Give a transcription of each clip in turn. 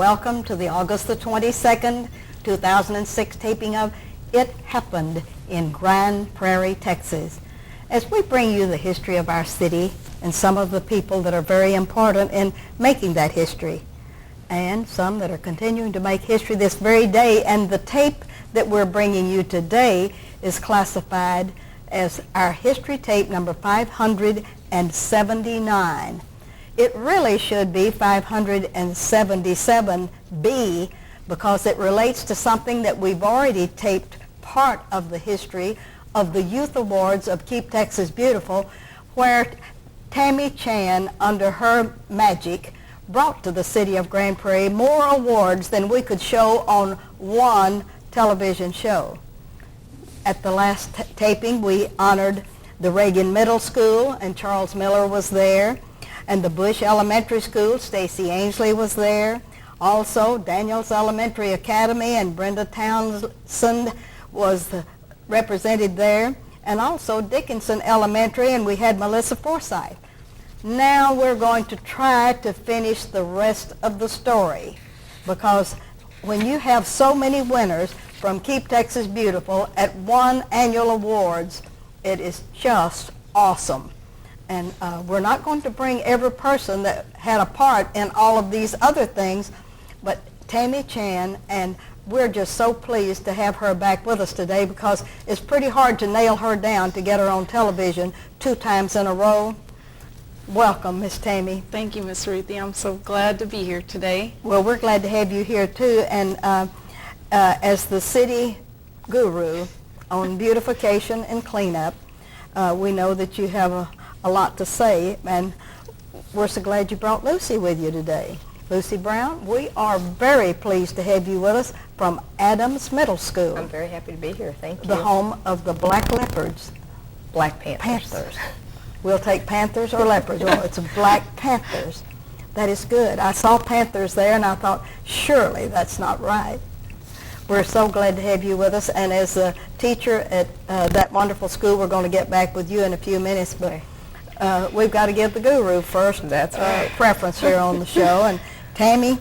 welcome to the August the 22nd, 2006 taping of It Happened in Grand Prairie, Texas. As we bring you the history of our city and some of the people that are very important in making that history, and some that are continuing to make history this very day, and the tape that we're bringing you today is classified as our history tape number 579. It really should be 577B because it relates to something that we've already taped part of the history of the Youth Awards of Keep Texas Beautiful, where Tammy Chan, under her magic, brought to the city of Grand Prairie more awards than we could show on one television show. At the last taping, we honored the Reagan Middle School, and Charles Miller was there, and the Bush Elementary School, Stacy Ainsley was there. Also, Daniels Elementary Academy and Brenda Townsend was represented there, and also Dickinson Elementary, and we had Melissa Forsythe. Now we're going to try to finish the rest of the story, because when you have so many winners from Keep Texas Beautiful at one annual awards, it is just awesome. And we're not going to bring every person that had a part in all of these other things, but Tammy Chan, and we're just so pleased to have her back with us today because it's pretty hard to nail her down to get her on television 2 times in a row. Welcome, Miss Tammy. Thank you, Miss Ruthie. I'm so glad to be here today. Well, we're glad to have you here too, and as the city guru on beautification and cleanup, we know that you have a lot to say, and we're so glad you brought Lucy with you today. Lucy Brown, we are very pleased to have you with us from Adams Middle School. I'm very happy to be here. Thank you. The home of the Black Leopards. Black Panthers. Panthers. We'll take Panthers or Leopards. Well, it's Black Panthers. That is good. I saw Panthers there, and I thought, surely that's not right. We're so glad to have you with us, and as a teacher at that wonderful school, we're going to get back with you in a few minutes, but we've got to give the guru first. That's right. Preference here on the show. And Tammy,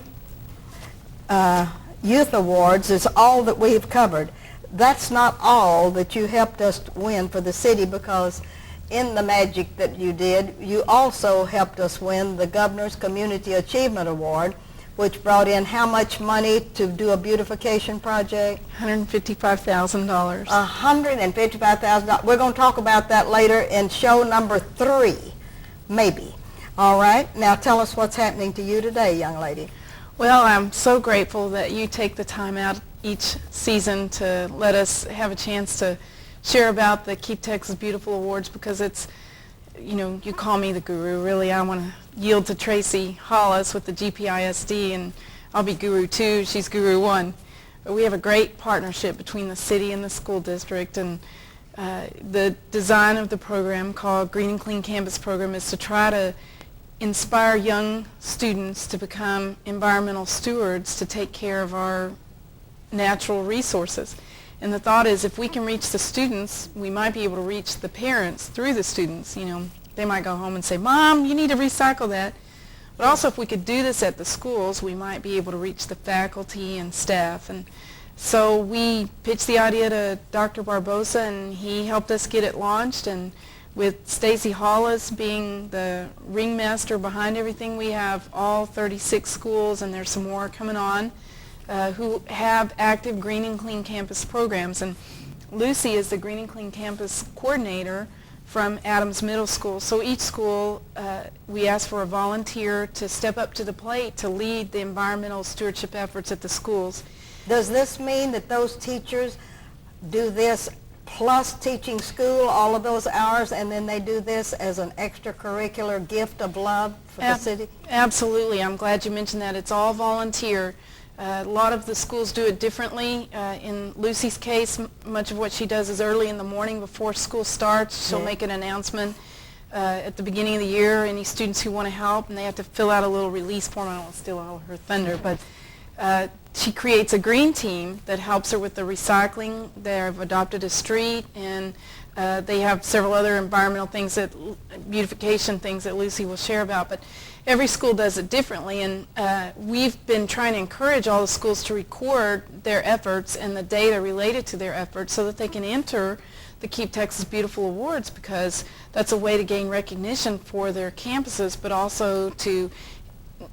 Youth Awards is all that we've covered. That's not all that you helped us win for the city, because in the magic that you did, you also helped us win the Governor's Community Achievement Award, which brought in how much money to do a beautification project? $155,000. $155,000. We're going to talk about that later in show number 3, maybe. All right. Now tell us what's happening to you today, young lady. Well, I'm so grateful that you take the time out each season to let us have a chance to share about the Keep Texas Beautiful Awards, because it's, you know, you call me the guru. Really, I want to yield to Tracy Hollis with the GPISD, and I'll be guru 2, she's guru 1. But we have a great partnership between the city and the school district, and the design of the program, called Green and Clean Campus Program, is to try to inspire young students to become environmental stewards to take care of our natural resources. And the thought is, if we can reach the students, we might be able to reach the parents through the students. You know, they might go home and say, Mom, you need to recycle that. But also, if we could do this at the schools, we might be able to reach the faculty and staff. And so we pitched the idea to Dr. Barbosa, and he helped us get it launched. And with Stacy Hollis being the ringmaster behind everything, we have all 36 schools, and there's some more coming on, who have active Green and Clean Campus programs. And Lucy is the Green and Clean Campus coordinator from Adams Middle School. So each school, we ask for a volunteer to step up to the plate to lead the environmental stewardship efforts at the schools. Does this mean that those teachers do this plus teaching school all of those hours, and then they do this as an extracurricular gift of love for the city? Absolutely. I'm glad you mentioned that. It's all volunteer. A lot of the schools do it differently. In Lucy's case, much of what she does is early in the morning before school starts. She'll make an announcement at the beginning of the year, any students who want to help, and they have to fill out a little release form. I don't want to steal all of her thunder, but she creates a green team that helps her with the recycling. They've adopted a street, and they have several other environmental things, beautification things that Lucy will share about. But every school does it differently, and we've been trying to encourage all the schools to record their efforts and the data related to their efforts so that they can enter the Keep Texas Beautiful Awards, because that's a way to gain recognition for their campuses, but also to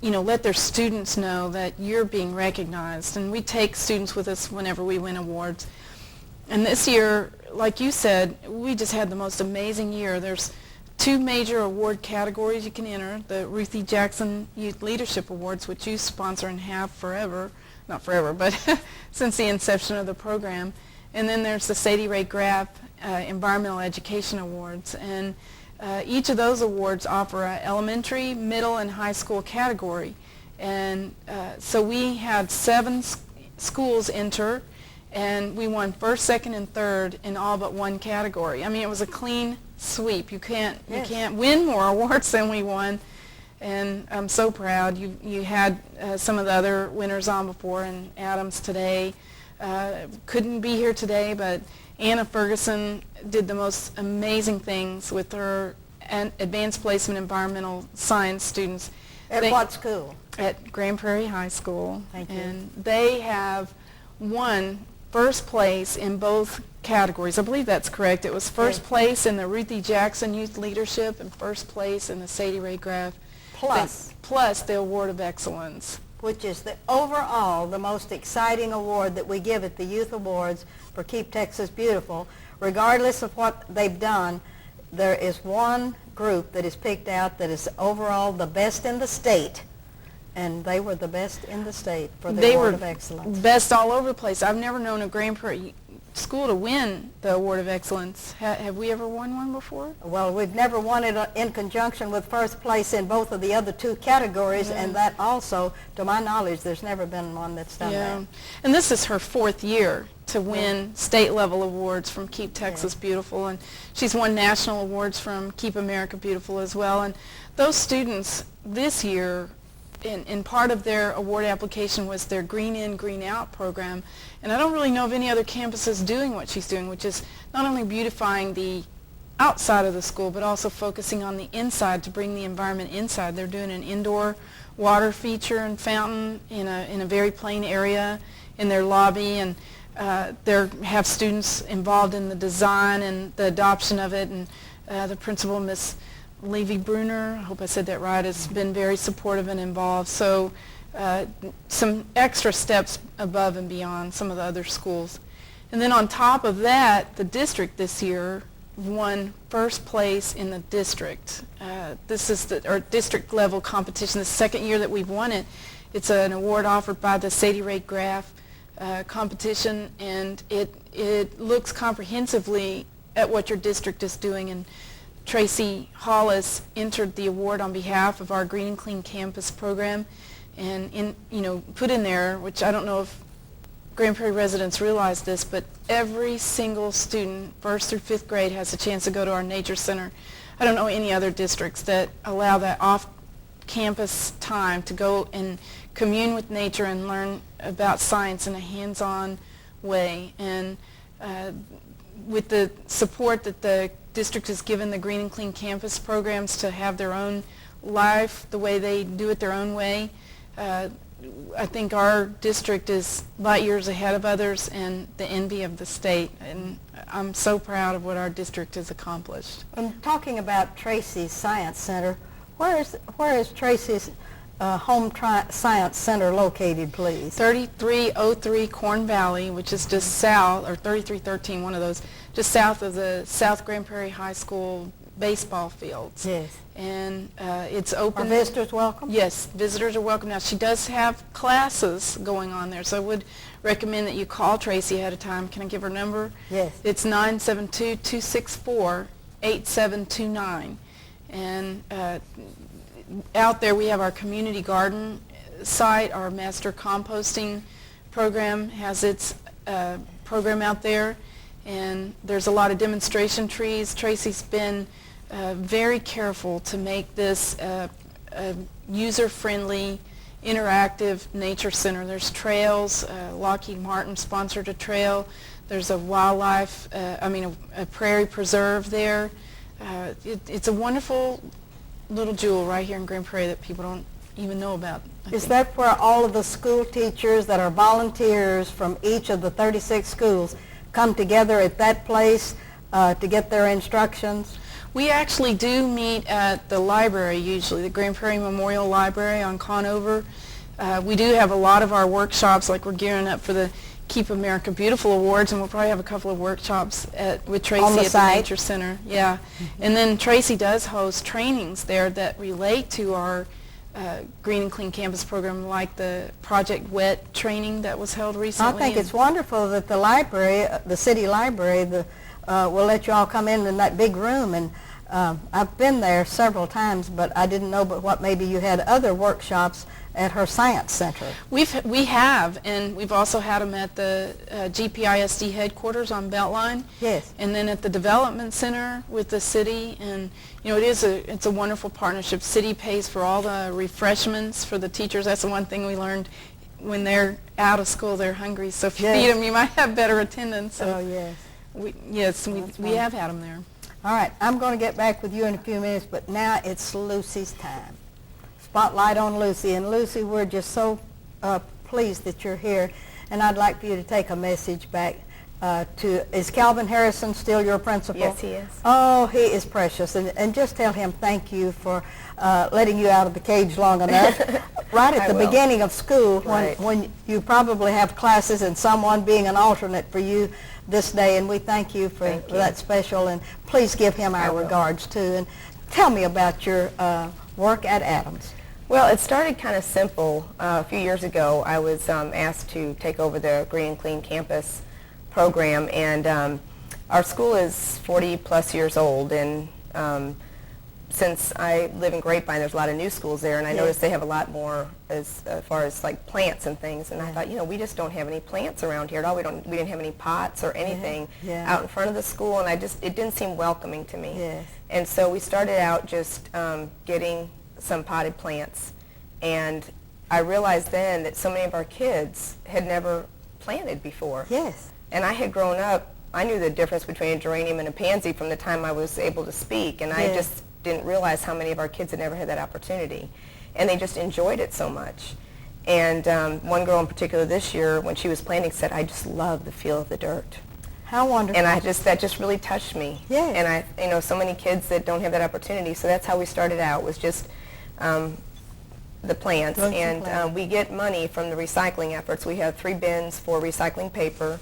let their students know that you're being recognized. And we take students with us whenever we win awards. And this year, like you said, we just had the most amazing year. There's 2 major award categories you can enter: the Ruth E. Jackson Youth Leadership Awards, which you sponsor and have forever, not forever, but since the inception of the program. And then there's the Sadie Ray Graff Environmental Education Awards. And each of those awards offer an elementary, middle, and high school category. And so we had 7 schools enter, and we won first, second, and third in all but one category. I mean, it was a clean sweep. You can't win more awards than we won, and I'm so proud. You had some of the other winners on before, and Adams today couldn't be here today, but Anna Ferguson did the most amazing things with her advanced placement environmental science students. At what school? At Grand Prairie High School. Thank you. And they have won first place in both categories. I believe that's correct. It was first place in the Ruth E. Jackson Youth Leadership and first place in the Sadie Ray Graff. Plus the Award of Excellence, which is overall the most exciting award that we give at the Youth Awards for Keep Texas Beautiful. Regardless of what they've done, there is one group that is picked out that is overall the best in the state, and they were the best in the state for the Award of Excellence. They were best all over the place. I've never known a Grand Prairie school to win the Award of Excellence. Have we ever won one before? Well, we've never won it in conjunction with first place in both of the other 2 categories, and that also, to my knowledge, there's never been one that's done that. And this is her 4th year to win state-level awards from Keep Texas Beautiful, and she's won national awards from Keep America Beautiful as well. And those students this year, in part of their award application was their Green In, Green Out program. And I don't really know of any other campuses doing what she's doing, which is not only beautifying the outside of the school, but also focusing on the inside to bring the environment inside. They're doing an indoor water feature and fountain in a very plain area in their lobby, and they have students involved in the design and the adoption of it. And the principal, Miss Levy Bruner, I hope I said that right, has been very supportive and involved. So some extra steps above and beyond some of the other schools. And then on top of that, the district this year won first place in the district. This is our district level competition, the 2nd year that we've won it. It's an award offered by the Sadie Ray Graff competition, and it looks comprehensively at what your district is doing. And Tracy Hollis entered the award on behalf of our Green and Clean Campus program, and put in there, which I don't know if Grand Prairie residents realize this, but every single student, 1st through 5th grade, has a chance to go to our nature center. I don't know any other districts that allow that off-campus time to go and commune with nature and learn about science in a hands-on way. And with the support that the district has given the Green and Clean Campus programs to have their own life the way they do it their own way, I think our district is light years ahead of others and the envy of the state, and I'm so proud of what our district has accomplished. And talking about Tracy's Science Center, where is Tracy's home science center located, please? 3303 Corn Valley, which is just south, or 3313, one of those, just south of the South Grand Prairie High School baseball fields. Yes. And it's open. Are visitors welcome? Yes, visitors are welcome. Now, she does have classes going on there, so I would recommend that you call Tracy ahead of time. Can I give her number? Yes. It's 972-264-8729. And out there we have our community garden site. Our master composting program has its program out there, and there's a lot of demonstration trees. Tracy's been very careful to make this a user-friendly interactive nature center. There's trails. Lockheed Martin sponsored a trail. There's a wildlife, a prairie preserve there. It's a wonderful little jewel right here in Grand Prairie that people don't even know about. Is that where all of the school teachers that are volunteers from each of the 36 schools come together at that place to get their instructions? We actually do meet at the library usually, the Grand Prairie Memorial Library on Conover. We do have a lot of our workshops, like we're gearing up for the Keep America Beautiful Awards, and we'll probably have a couple of workshops with Tracy On the at site? the Nature Center. Yeah, and then Tracy does host trainings there that relate to our Green and Clean Campus program, like the Project WET training that was held recently. I think it's wonderful that the library, the city library, will let you all come in that big room. And I've been there several times, but I didn't know but what maybe you had other workshops at her science center. We have, and we've also had them at the GPISD headquarters on Beltline. Yes. And then at the development center with the city, and it's a wonderful partnership. City pays for all the refreshments for the teachers. That's the one thing we learned. When they're out of school, they're hungry. So if you feed them, you might have better attendance. So yes. We have had them there. All right, I'm going to get back with you in a few minutes, but now it's Lucy's time. Spotlight on Lucy. And Lucy, we're just so pleased that you're here, and I'd like for you to take a message back is Calvin Harrison still your principal? Yes, he is. Oh, he is precious, and just tell him thank you for letting you out of the cage long enough. Right at the beginning of school, when you probably have classes and someone being an alternate for you this day, and we thank you for that special, and please give him our regards too. And tell me about your work at Adams. Well, it started kind of simple. A few years ago, I was asked to take over the Green and Clean Campus program, and our school is 40 plus years old, and since I live in Grapevine, there's a lot of new schools there, and I noticed they have a lot more as far as like plants and things, and I thought, we just don't have any plants around here at all. We didn't have any pots or anything out in front of the school, and it didn't seem welcoming to me. Yes. And so we started out just getting some potted plants, and I realized then that so many of our kids had never planted before. Yes. And I had grown up, I knew the difference between a geranium and a pansy from the time I was able to speak, and I just didn't realize how many of our kids had never had that opportunity. And they just enjoyed it so much. And one girl in particular this year, when she was planting, said, I just love the feel of the dirt. How wonderful. And that just really touched me. Yes. And so many kids that don't have that opportunity, so that's how we started out, was just the plants. And we get money from the recycling efforts. We have 3 bins for recycling paper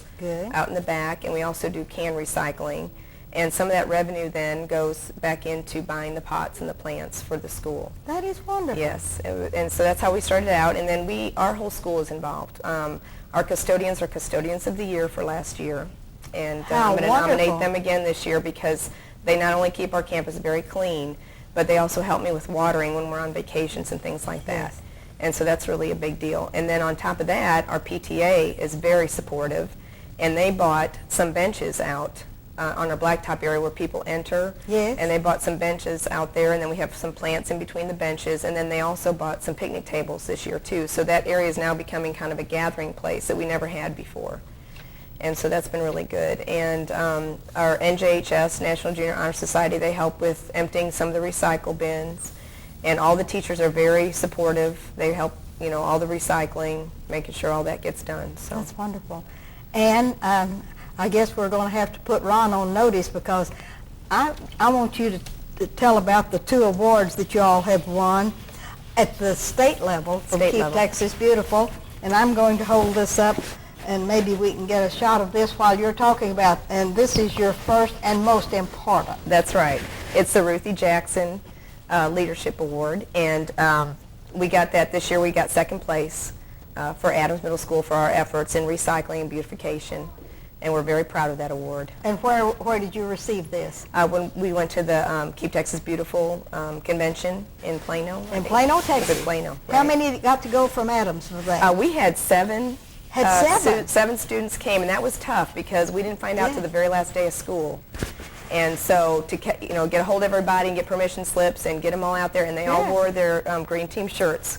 out in the back, and we also do can recycling. And some of that revenue then goes back into buying the pots and the plants for the school. That is wonderful. Yes, and so that's how we started out, and then our whole school is involved. Our custodians are Custodians of the Year for last year, and I'm going to nominate them again this year because they not only keep our campus very clean, but they also help me with watering when we're on vacations and things like that. Yes. And so that's really a big deal. And then on top of that, our PTA is very supportive, and they bought some benches out on our blacktop area where people enter. Yes. And they bought some benches out there, and then we have some plants in between the benches, and then they also bought some picnic tables this year too. So that area is now becoming kind of a gathering place that we never had before. And so that's been really good. And our NJHS, National Junior Honor Society, they help with emptying some of the recycle bins. And all the teachers are very supportive. They help, all the recycling, making sure all that gets done. So that's wonderful. And I guess we're going to have to put Ron on notice because I want you to tell about the 2 awards that you all have won at the state level from Keep Texas Beautiful. And I'm going to hold this up, and maybe we can get a shot of this while you're talking about. And this is your first and most important. That's right. It's the Ruthie Jackson Leadership Award, and we got that this year. We got 2nd place for Adams Middle School for our efforts in recycling and beautification. And we're very proud of that award. And where did you receive this? When we went to the Keep Texas Beautiful convention in Plano. In Plano, Texas? In Plano. Right. How many got to go from Adams for that? We had 7. Had 7? 7 students came, and that was tough because we didn't find out till the very last day of school. And so to get a hold of everybody and get permission slips and get them all out there, and they all wore their green team shirts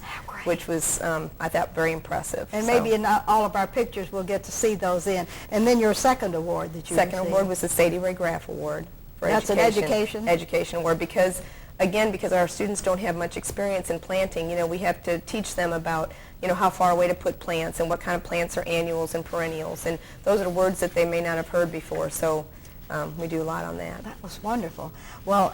which was, I thought, very impressive. And So, maybe in all of our pictures we'll get to see those in. And then your second award that you second received. award was the Sadie Ray Graff Award for That's an education? Education award, because, again, because our students don't have much experience in planting, you know, we have to teach them about, you know, how far away to put plants and what kind of plants are annuals and perennials. And those are words that they may not have heard before. So we do a lot on that. That was wonderful. Well,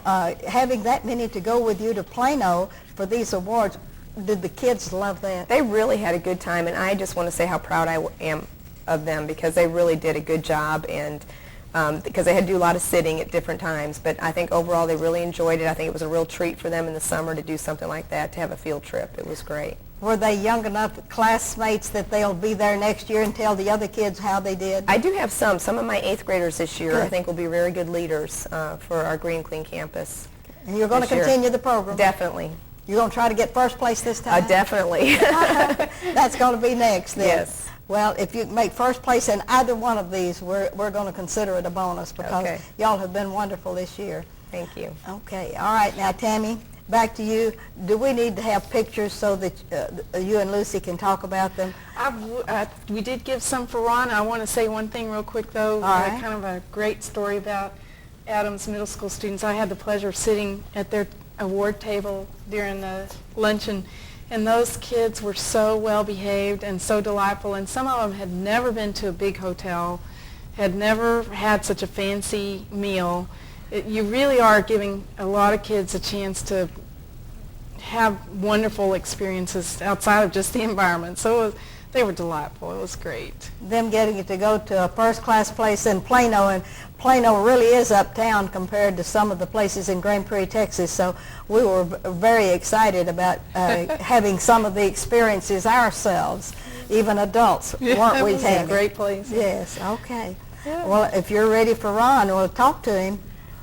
having that many to go with you to Plano for these awards, did the kids love that? They really had a good time, and I just want to say how proud I am of them, because they really did a good job, and because they had to do a lot of sitting at different times. But I think overall they really enjoyed it. I think it was a real treat for them in the summer to do something like that, to have a field trip. It was great. Were they young enough classmates that they'll be there next year and tell the other kids how they did? I do have some. Some of my 8th graders this year, I Good. think, will be very good leaders for our Green Clean campus. And you're going to this year. continue the program? Definitely. You're going to try to get first place this time? Definitely. That's going to be next then. Yes. Well, if you make first place in either one of these, we're going to consider it a bonus, because Okay. y'all have been wonderful this year. Thank you. Okay. All right. Now, Tammy, back to you. Do we need to have pictures so that you and Lucy can talk about them? We did give some for Ron. I want to say one thing real quick, though. right. Kind of a great story about Adams Middle School students. I had the pleasure of sitting at their award table during the luncheon, and those kids were so well behaved and so delightful, and some of them had never been to a big hotel, had never had such a fancy meal. You really are giving a lot of kids a chance to have wonderful experiences outside of just the environment. So they were delightful. It was great. Them getting to go to a first-class place in Plano, and Plano really is uptown compared to some of the places in Grand Prairie, Texas. So we were very excited about having some of the experiences ourselves, even adults, weren't we, It was a Tammy? great place. Yes. Okay. Yeah. Well, if you're ready for Ron, we'll talk to him.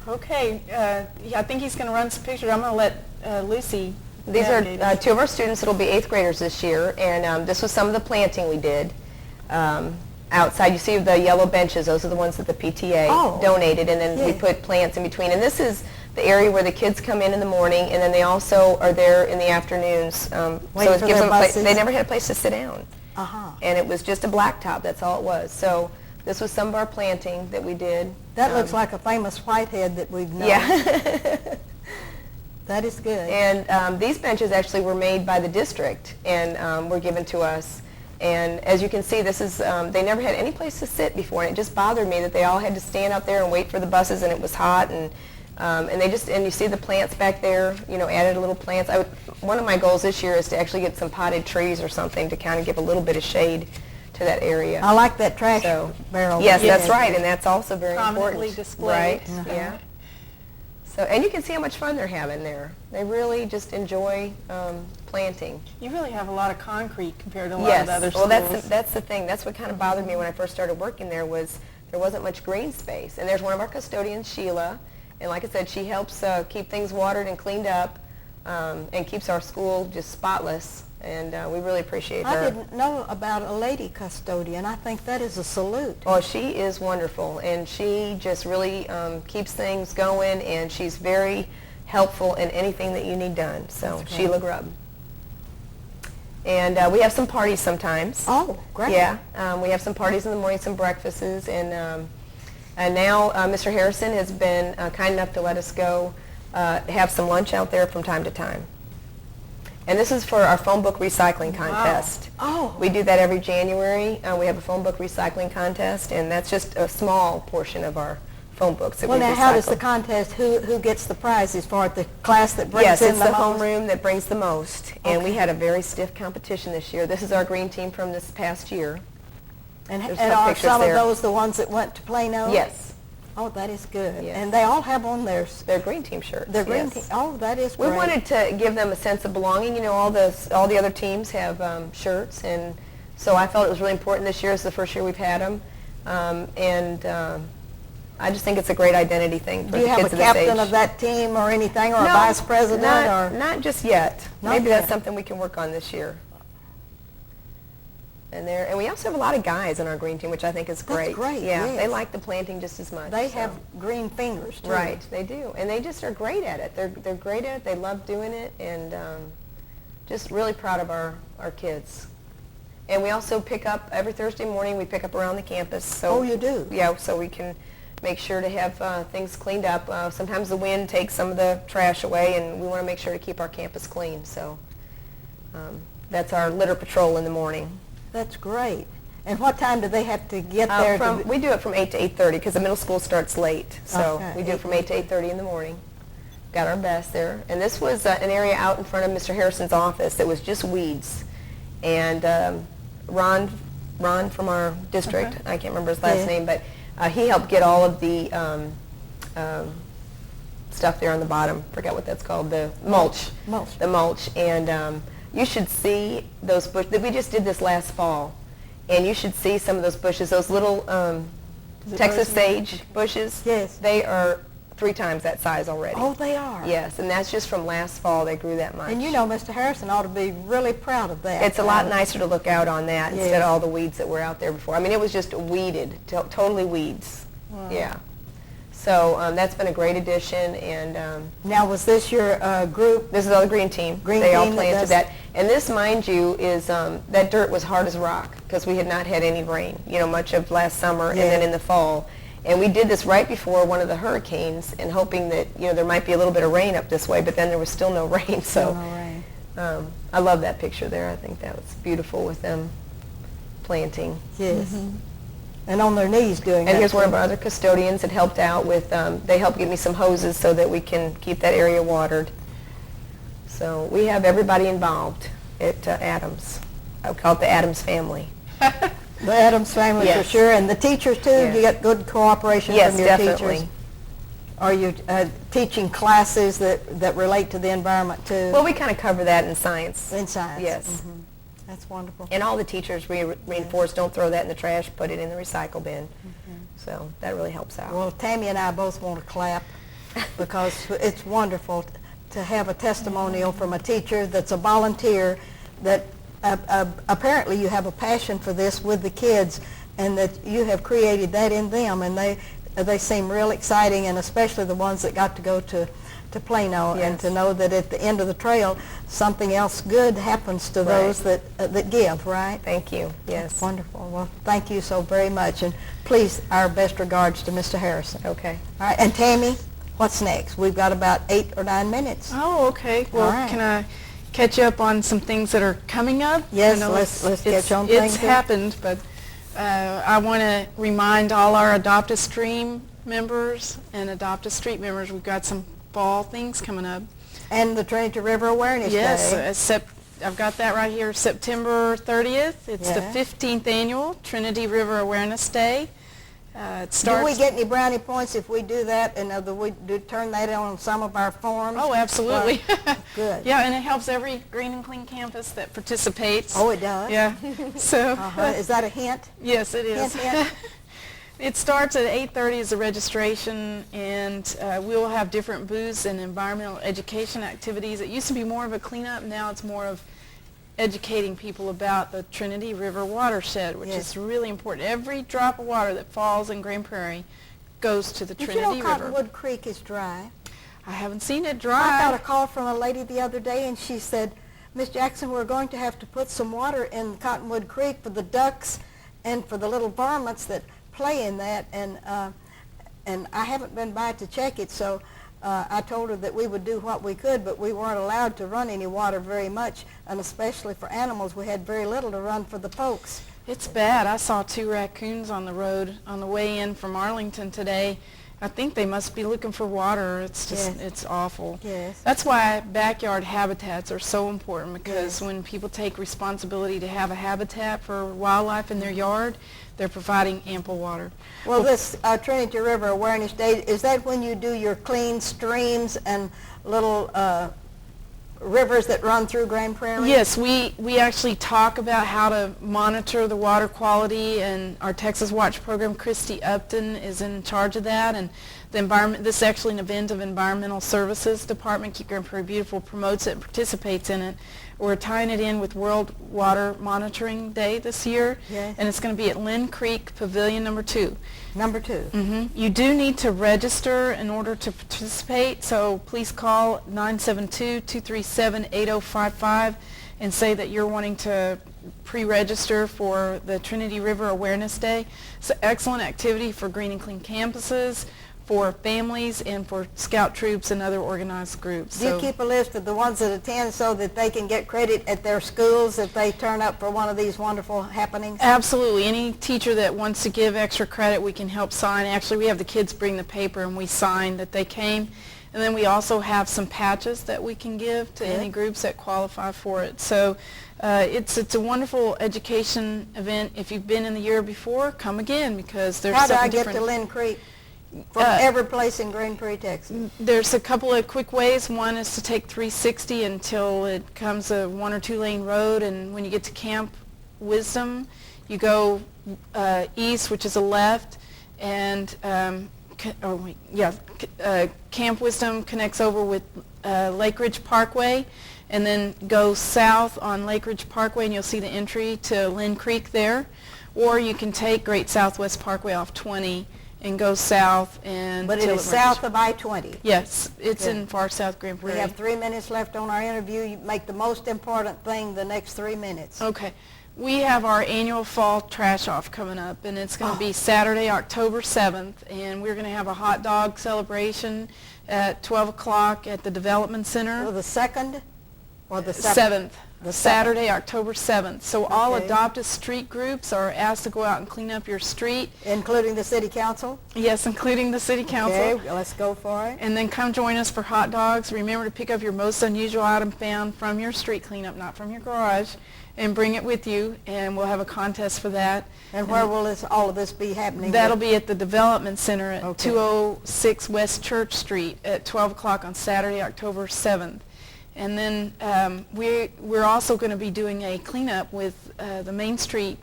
Okay. Yeah, I think he's going to run some pictures. I'm going to let Lucy. These are navigate it. 2 of our students that will be 8th graders this year, and this was some of the planting we did. Outside, you see the yellow benches, those are the ones that the PTA donated, and then we Yeah. put plants in between. And this is the area where the kids come in the morning, and then they also are there in the afternoons. So Waiting it for gives their them buses? they never had a place to sit down. Uh-huh. And it was just a blacktop, that's all it was. So this was some of our planting that we did. That looks like a famous whitehead that we've known. Yeah. That is good. And these benches actually were made by the district and were given to us. And as you can see, this is they never had any place to sit before, and it just bothered me that they all had to stand out there and wait for the buses, and it was hot, and you see the plants back there, you know, added little plants. One of my goals this year is to actually get some potted trees or something to kind of give a little bit of shade to that area. I like that trash barrel. Yes, that you that's had. right, and that's also very Prominently important. displayed. Right, yeah. So, and you can see how much fun they're having there. They really just enjoy planting. You really have a lot of concrete compared to a lot Yes, of the other well, schools. that's the thing. That's what kind of bothered me when I first started working there, was there wasn't much green space. And there's one of our custodians, Sheila, and like I said, she helps keep things watered and cleaned up and keeps our school just spotless. And we really appreciate her. I didn't know about a lady custodian. I think that is a salute. Oh, she is wonderful, and she just really keeps things going, and she's very helpful in anything that you need done. So, That's great. Sheila Grubb. And we have some parties sometimes. Oh, great. Yeah, we have some parties in the morning, some breakfasts, and now Mr. Harrison has been kind enough to let us go have some lunch out there from time to time. And this is for our phone book recycling contest. Oh. We do that every January. We have a phone book recycling contest, and that's just a small portion of our phone books that Well, we now, recycle. how does the contest, who gets the prizes for it? The class that brings Yes, in it's the the most? homeroom that brings the most. And we Okay. had a very stiff competition this year. This is our green team from this past year. And There's and some are pictures some there. of those the ones that went to Plano? Yes, Oh, that is good. Yes. And they all have on their green team shirts. their green yes. team. Oh, that is We great. wanted to give them a sense of belonging. You know, all the other teams have shirts, and so I felt it was really important this year. It's the first year we've had them, I just think it's a great identity thing for Do you the have a kids of this age. captain of that team or anything, or a No, vice president? or not just yet. Not Maybe yet. that's something we can work on this year. And we also have a lot of guys on our green team, which I think is great. great, Yeah, yes. they like the planting just as much. They so. have green fingers, too. Right, they do, and they just are great at it. They're great at it. They love doing it, and just really proud of our kids. And we also pick up, every Thursday morning, we pick up around the campus. So, Oh, you do? Yeah, so we can make sure to have things cleaned up. Sometimes the wind takes some of the trash away, and we want to make sure to keep our campus clean. So that's our litter patrol in the morning. That's great. And what time do they have to get there? We do it from 8 to 8:30 because the middle school starts late. So Okay, we do it from 8 to 8:30 in the morning. Got our best there. And this was an area out in front of Mr. Harrison's office that was just weeds. And Ron from our district, I can't remember his last name, but he helped get all of the stuff there on the bottom. Forget what that's called, the mulch. The mulch. And you should see those bushes. We just did this last fall. And you should see some of those bushes, those little Texas sage bushes. Yes. They are 3 times that size already. Oh, they are? Yes, and that's just from last fall they grew that much. And you know Mr. Harrison ought to be really proud of that. It's a lot nicer to look out on that instead of all the weeds that were out there before. I mean, it was just weeded, totally weeds. Wow. Yeah. So that's been a great addition. And now, was this your group? this is all the green team. They all planted that. And this, mind you, is that dirt was hard as rock because we had not had any rain, much of last summer and then in the fall. And we did this right before one of the hurricanes and hoping that, there might be a little bit of rain up this way, but then there was still no rain. So I love that picture there. I think that was beautiful with them planting. Yes. And on their knees doing that. And here's one of our other custodians that helped out with, they helped get me some hoses so that we can keep that area watered. So we have everybody involved at Adams. I would call it the Adams family. The Adams family for sure, and the teachers too. Yes. You get good cooperation from your definitely. teachers. Are you teaching classes that relate to the environment too? Well, we kind of cover that in science. In science. Yes. That's wonderful. And all the teachers reinforce, don't throw that in the trash, put it in the recycle bin. So that really helps out. Well, Tammy and I both want to clap because it's wonderful to have a testimonial from a teacher that's a volunteer that apparently you have a passion for this with the kids and that you have created that in them, and they seem real exciting, and especially the ones that got to go to Plano and to know that at the end of the trail something else good happens to those that give, right? Thank you. Yes. That's wonderful. Well, thank you so very much, and please, our best regards to Mr. Harrison. Okay. All right, and Tammy, what's next? We've got about 8 or 9 minutes. Oh, okay. Well, can I catch you up on some things that are coming up? Yes, let's catch on things. It's happened, but I want to remind all our Adopt a Stream members and Adopt a Street members we've got some fall things coming up. And the Trinity River Awareness Day. Yes, I've got that right here, September 30th. It's the 15th annual Trinity River Awareness Day. It starts. Do we get any brownie points if we do that, and do we turn that on some of our forms? Oh, absolutely. Good. Yeah, and it helps every Green and Clean campus that participates. Oh, it does? Yeah. So. Is that a hint? Yes, it is. Hint. It starts at 8:30 as a registration, and we will have different booths and environmental education activities. It used to be more of a cleanup. Now it's more of educating people about the Trinity River watershed, which is really important. Every drop of water that falls in Grand Prairie goes to the Trinity River. You know Cottonwood Creek is dry. I haven't seen it dry. I got a call from a lady the other day, and she said, Miss Jackson, we're going to have to put some water in Cottonwood Creek for the ducks and for the little varmints that play in that, and I haven't been by to check it, so I told her that we would do what we could, but we weren't allowed to run any water very much, and especially for animals, we had very little to run for the folks. It's bad. I saw 2 raccoons on the road on the way in from Arlington today. I think they must be looking for water. It's just, it's awful. Yes. That's why backyard habitats are so important, because when people take responsibility to have a habitat for wildlife in their yard, they're providing ample water. Well, this Trinity River Awareness Day, is that when you do your clean streams and little rivers that run through Grand Prairie? Yes, we actually talk about how to monitor the water quality, and our Texas Watch program, Christy Upton, is in charge of that, and the environment. This is actually an event of Environmental Services Department. Keep Grand Prairie Beautiful promotes it and participates in it. We're tying it in with World Water Monitoring Day this year, and it's going to be at Lynn Creek Pavilion number 2. Number 2. You do need to register in order to participate, so please call 972-236 207-8055 and say that you're wanting to pre-register for the Trinity River Awareness Day. It's an excellent activity for Green and Clean campuses, for families, and for scout troops and other organized groups. Do you keep a list of the ones that attend so that they can get credit at their schools if they turn up for one of these wonderful happenings? Absolutely. Any teacher that wants to give extra credit, we can help sign. Actually, we have the kids bring the paper and we sign that they came. And then we also have some patches that we can give to any groups that qualify for it. So it's a wonderful education event. If you've been in the year before, come again, because there's How do something I get different. to Lynn Creek from every place in Grand Prairie, Texas? There's a couple of quick ways. One is to take 360 until it comes a 1 or 2 lane road, and when you get to Camp Wisdom, you go east, which is a left, and Camp Wisdom connects over with Lake Ridge Parkway, and then go south on Lake Ridge Parkway, and you'll see the entry to Lynn Creek there. Or you can take Great Southwest Parkway off 20 and go south. But it is south of I-20. Yes, it's in far south Grand Prairie. We have 3 minutes left on our interview. You make the most important thing the next 3 minutes. Okay. We have our annual fall trash off coming up, and it's going to be Saturday, October 7th, and we're going to have a hot dog celebration at 12 o'clock at the Development Center. So the 2nd or the 7th. The Saturday, October 7th. So all Okay. adopted street groups are asked to go out and clean up your street. Including the city council? Yes, including the city council. Okay, let's go for it. And then come join us for hot dogs. Remember to pick up your most unusual item found from your street cleanup, not from your garage, and bring it with you, and we'll have a contest for that. And where will all of this be happening? That'll be at the Development Center at Okay. 206 West Church Street at 12 o'clock on Saturday, October 7th. And then we're also going to be doing a cleanup with the Main Street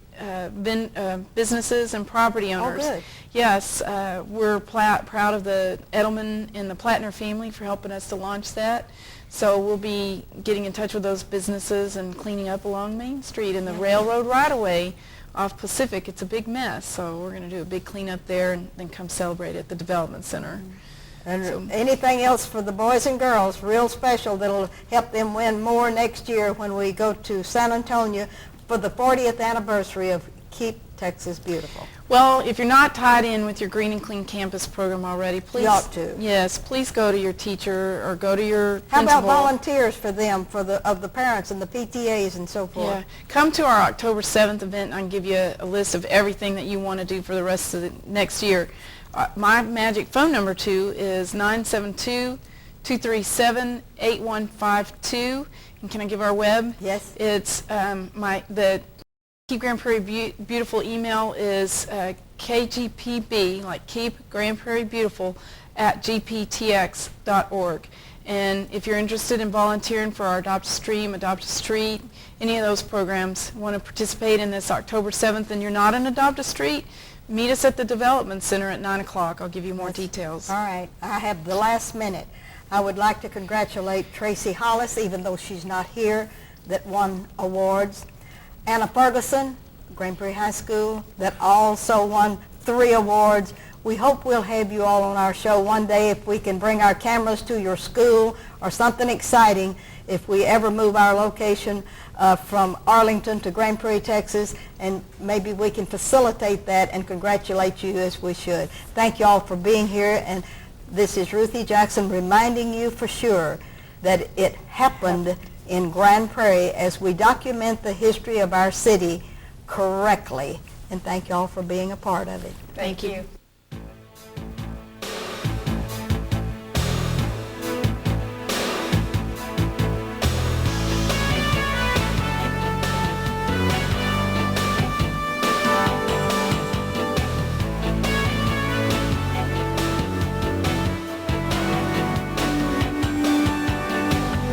businesses and property owners. Oh, good. Yes, we're proud of the Edelman and the Plattner family for helping us to launch that. So we'll be getting in touch with those businesses and cleaning up along Main Street and the railroad right-of-way off Pacific. It's a big mess, so we're going to do a big cleanup there and then come celebrate at the Development Center. And anything else for the boys and girls, real special, that'll help them win more next year when we go to San Antonio for the 40th anniversary of Keep Texas Beautiful? Well, if you're not tied in with your Green and Clean Campus program already, please. You ought to. Yes, please go to your teacher or go to your How principal. about volunteers for them, of the parents and the PTAs and so forth? Yeah, come to our October 7th event and I can give you a list of everything that you want to do for the rest of the next year. My magic phone number too is 972-237-8152. And can I give our web? Yes. It's the Keep Grand Prairie Beautiful email is KGPB, like Keep Grand Prairie Beautiful, at gptx.org. And if you're interested in volunteering for our Adopt a Stream, Adopt a Street, any of those programs, want to participate in this October 7th and you're not in Adopt a Street, meet us at the Development Center at 9 o'clock. I'll give you more details. All right. I have the last minute. I would like to congratulate Tracy Hollis, even though she's not here, that won awards. Anna Ferguson, Grand Prairie High School, that also won 3 awards. We hope we'll have you all on our show one day if we can bring our cameras to your school or something exciting if we ever move our location from Arlington to Grand Prairie, Texas, and maybe we can facilitate that and congratulate you as we should. Thank you all for being here, and this is Ruthie Jackson reminding you for sure that it happened in Grand Prairie as we document the history of our city correctly. And thank you all for being a part of it. Thank you.